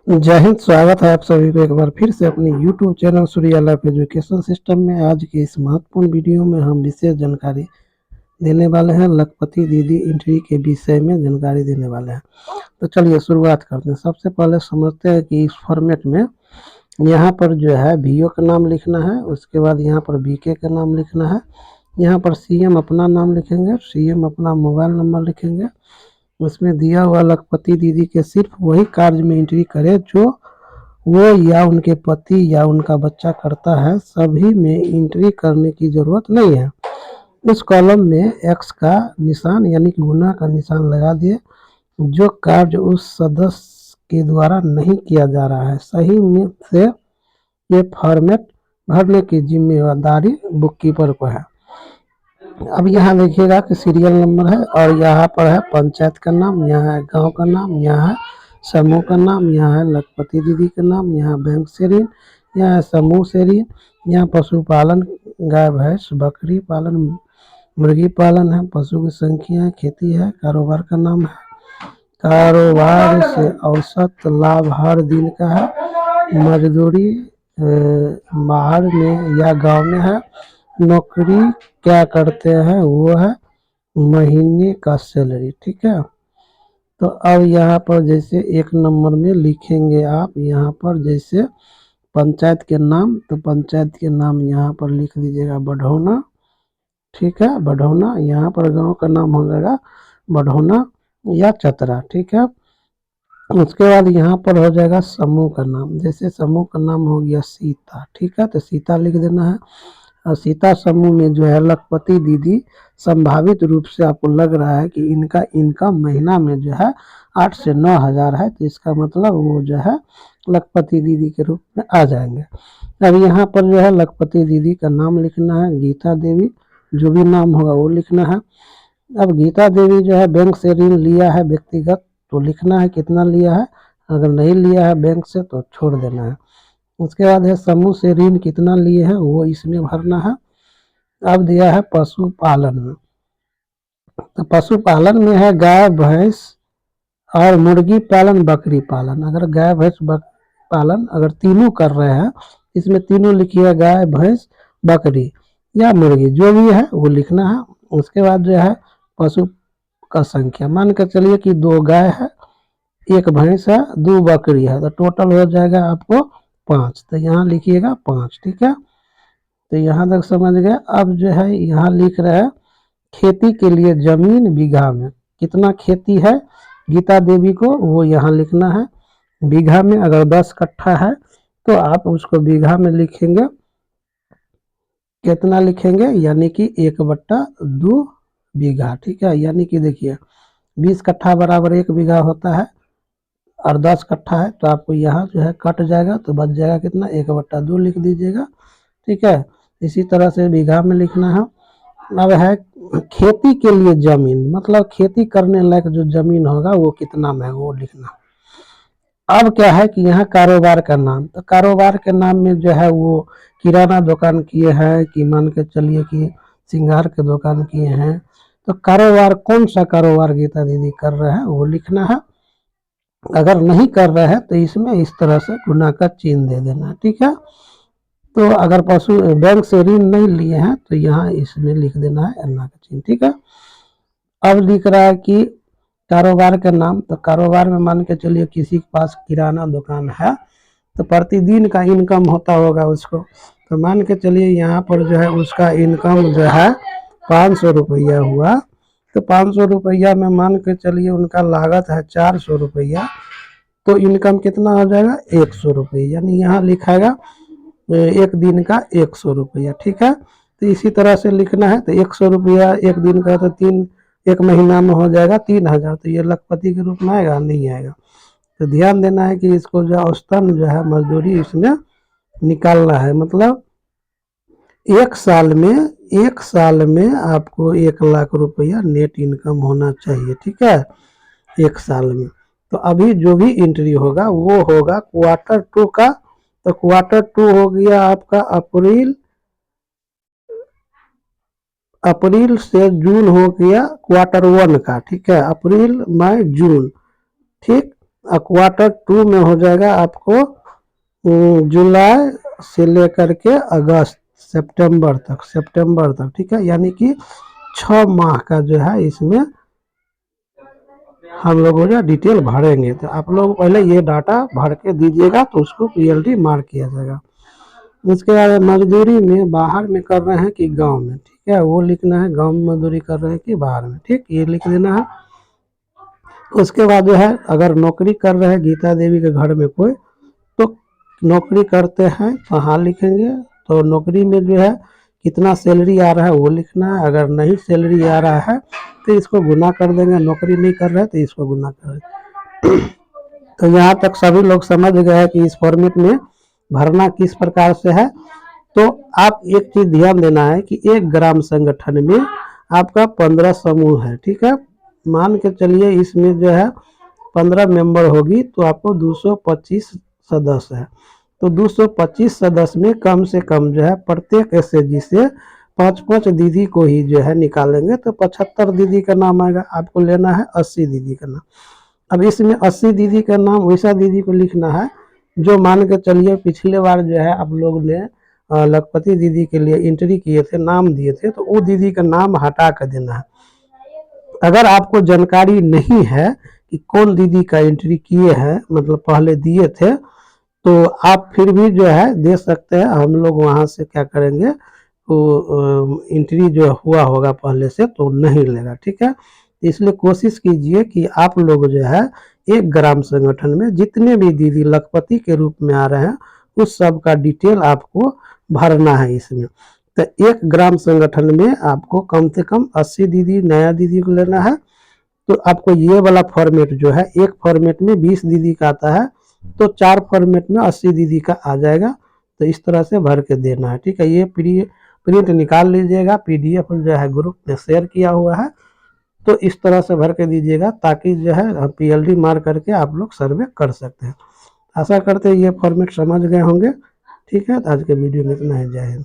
जय हिंद। स्वागत है आप सभी को एक बार फिर से अपने YouTube channel Surya life education system में। आज के इस महत्वपूर्ण वीडियो में हम विशेष जानकारी देने वाले हैं। लखपति दीदी एंट्री के विषय में जानकारी देने वाले हैं। तो चलिए शुरुआत करते हैं। सबसे पहले समझते हैं कि इस फॉर्मेट में यहाँ पर जो है VO का नाम लिखना है, उसके बाद यहाँ पर VK का नाम लिखना है, यहाँ पर CM अपना नाम लिखेंगे, CM अपना मोबाइल नंबर लिखेंगे। उसमें दिया हुआ लखपति दीदी के सिर्फ वही कार्य में एंट्री करें जो वो या उनके पति या उनका बच्चा करता है, सभी में एंट्री करने की जरूरत नहीं है। उस कॉलम में X का निशान यानी कि गुना का निशान लगा दिए। जो कार्य उस सदस्य के द्वारा नहीं किया जा रहा है, सही में से ये फॉर्मेट भरने की जिम्मेदारी बुक कीपर को है। अब यहाँ देखिएगा कि सीरियल नंबर है और यहाँ पर है पंचायत का नाम, यहाँ है गांव का नाम, यहाँ है समूह का नाम, यहाँ है लखपति दीदी का नाम, यहाँ बैंक से ऋण, यहाँ है समूह से ऋण, यहाँ पशुपालन गाय भैंस बकरी पालन मुर्गी पालन है, पशु की संख्या है, खेती है, कारोबार का नाम है, कारोबार से औसत लाभ हर दिन का है, मजदूरी बाहर में या गांव में है, नौकरी क्या करते हैं वो है महीने का सैलरी। ठीक है। तो अब यहाँ पर जैसे एक नंबर में लिखेंगे आप यहाँ पर जैसे पंचायत के नाम, तो पंचायत के नाम यहाँ पर लिख दीजिएगा बढ़ौना। ठीक है, बढ़ौना। यहाँ पर गांव का नाम हो जाएगा बढ़ौना या चतरा। ठीक है। उसके बाद यहाँ पर हो जाएगा समूह का नाम, जैसे समूह का नाम हो गया सीता। ठीक है, तो सीता लिख देना है। और सीता समूह में जो है लखपति दीदी संभावित रूप से आपको लग रहा है कि इनका इनकम महीना में जो है 8 से 9 हज़ार है, तो इसका मतलब वो जो है लखपति दीदी के रूप में आ जाएंगे। अब यहाँ पर जो है लखपति दीदी का नाम लिखना है, गीता देवी, जो भी नाम होगा वो लिखना है। अब गीता देवी जो है बैंक से ऋण लिया है व्यक्तिगत, तो लिखना है कितना लिया है। अगर नहीं लिया है बैंक से तो छोड़ देना है। उसके बाद है समूह से ऋण कितना लिए हैं वो इसमें भरना है। अब दिया है पशुपालन में, तो पशुपालन में है गाय भैंस और मुर्गी पालन बकरी पालन। अगर गाय भैंस पालन अगर तीनों कर रहे हैं, इसमें तीनों लिखिए गाय भैंस बकरी या मुर्गी, जो भी है वो लिखना है। उसके बाद जो है पशु का संख्या, मान कर चलिए कि 2 गाय है, 1 भैंस है, 2 बकरी है, तो टोटल हो जाएगा आपको 5, तो यहाँ लिखिएगा 5। ठीक है, तो यहाँ तक समझ गए। अब जो है यहाँ लिख रहे हैं खेती के लिए जमीन बीघा में, कितना खेती है गीता देवी को वो यहाँ लिखना है बीघा में। अगर 10 कट्ठा है तो आप उसको बीघा में लिखेंगे, कितना लिखेंगे यानी कि 1/2 बीघा। ठीक है, यानी कि देखिए 20 कट्ठा बराबर 1 बीघा होता है और 10 कट्ठा है, तो आपको यहाँ जो है कट जाएगा तो बच जाएगा कितना 1/2 लिख दीजिएगा। ठीक है, इसी तरह से बीघा में लिखना है। अब है खेती के लिए जमीन, मतलब खेती करने लायक जो जमीन होगा वो कितना में है वो लिखना। अब क्या है कि यहाँ कारोबार का नाम, तो कारोबार के नाम में जो है वो किराना दुकान किए हैं कि मान के चलिए कि सिंगार के दुकान किए हैं, तो कारोबार कौन सा कारोबार गीता दीदी कर रहे हैं वो लिखना है। अगर नहीं कर रहे हैं तो इसमें इस तरह से गुना का चिन्ह दे देना है। ठीक है, तो अगर पशु बैंक से ऋण नहीं लिए हैं तो यहाँ इसमें लिख देना है अन्ना का चिन्ह। ठीक है, अब लिख रहा है कि कारोबार का नाम, तो कारोबार में मान के चलिए किसी के पास किराना दुकान है तो प्रतिदिन का इनकम होता होगा उसको, तो मान के चलिए यहाँ पर जो है उसका इनकम जो है 500 रुपया हुआ, तो 500 रुपया में मान के चलिए उनका लागत है 400 रुपया, तो इनकम कितना हो जाएगा 100 रुपये, यानी यहाँ लिखाएगा एक दिन का 100 रुपया। ठीक है, तो इसी तरह से लिखना है, तो 100 रुपया एक दिन का, तो एक महीना में हो जाएगा 3000, तो ये लखपति के रूप में आएगा नहीं आएगा। तो ध्यान देना है कि इसको जो औसतन जो है मजदूरी इसमें निकालना है, मतलब एक साल में आपको 1 लाख रुपया नेट इनकम होना चाहिए। ठीक है, 1 साल में। तो अभी जो भी एंट्री होगा वो होगा Q2 का, तो Q2 हो गया आपका अप्रैल से जून हो गया Q1 का। ठीक है, अप्रैल मई जून। ठीक, क्वार्टर 2 में हो जाएगा आपको जुलाई से लेकर के अगस्त सितंबर तक, ठीक है। यानी कि 6 माह का जो है इसमें हम लोग जो डिटेल भरेंगे। तो आप लोग पहले ये डाटा भर के दीजिएगा तो उसको पीएलडी मार्क किया जाएगा। उसके बाद मजदूरी में बाहर में कर रहे हैं कि गांव में, ठीक है, वो लिखना है। गांव में मजदूरी कर रहे हैं कि बाहर में, ठीक, ये लिख देना है। उसके बाद जो है अगर नौकरी कर रहे हैं गीता देवी के घर में कोई, तो नौकरी करते हैं कहाँ लिखेंगे, तो नौकरी में जो है कितना सैलरी आ रहा है वो लिखना है। अगर नहीं सैलरी आ रहा है तो इसको गुना कर देंगे, नौकरी नहीं कर रहे हैं तो इसको गुना कर। तो यहाँ तक सभी लोग समझ गए हैं कि इस फॉर्मेट में भरना किस प्रकार से है। तो आप एक चीज ध्यान देना है कि एक ग्राम संगठन में आपका 15 समूह है, ठीक है। मान के चलिए इसमें जो है 15 मेंबर होगी तो आपको 225 सदस्य है। तो 225 सदस्य में कम से कम जो है प्रत्येक एसएचजी से 5-5 दीदी को ही जो है निकालेंगे तो 75 दीदी का नाम आएगा। आपको लेना है 80 दीदी का नाम। अब इसमें 80 दीदी का नाम वैसा दीदी को लिखना है जो मान के चलिए पिछले बार जो है आप लोग ने लखपति दीदी के लिए एंट्री किए थे, नाम दिए थे, तो वो दीदी का नाम हटा कर देना है। अगर आपको जानकारी नहीं है कि कौन दीदी का एंट्री किए हैं, मतलब पहले दिए थे, तो आप फिर भी जो है दे सकते हैं। हम लोग वहाँ से क्या करेंगे, तो एंट्री जो हुआ होगा पहले से तो नहीं लेगा, ठीक है। इसलिए कोशिश कीजिए कि आप लोग जो है एक ग्राम संगठन में जितने भी दीदी लखपति के रूप में आ रहे हैं उस सब का डिटेल आपको भरना है इसमें। तो एक ग्राम संगठन में आपको कम से कम 80 दीदी नया दीदी को लेना है। तो आपको ये वाला फॉर्मेट जो है, एक फॉर्मेट में 20 दीदी का आता है तो 4 फॉर्मेट में 80 दीदी का आ जाएगा। तो इस तरह से भर के देना है, ठीक है। ये प्रिंट निकाल लीजिएगा, पीडीएफ जो है ग्रुप में शेयर किया हुआ है। तो इस तरह से भर के दीजिएगा ताकि जो है पीएलडी मार करके आप लोग सर्वे कर सकते हैं। आशा करते हैं ये फॉर्मेट समझ गए होंगे, ठीक है। तो आज के वीडियो में इतना ही, जय हिंद।